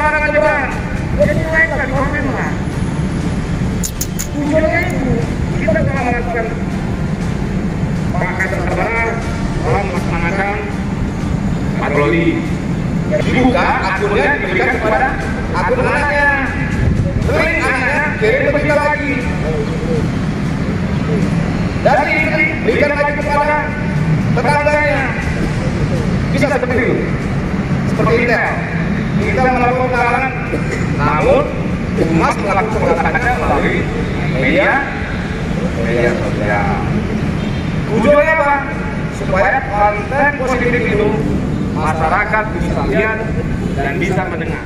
sekarang coba jadi naikkan komen lah. Tujuannya itu kita telah melakukan pengangkatan terbaru dalam melaksanakan patroli. Dibuka akunnya diberikan kepada akun anaknya. Link anaknya kirim ke kita lagi. Dari istri berikan lagi kepada tetangganya. Bisa seperti itu. Seperti Intel. Kita melakukan pengamanan, namun Humas melakukan pengamanan melalui media sosial. Tujuannya apa? Supaya konten positif itu masyarakat bisa lihat dan bisa mendengar.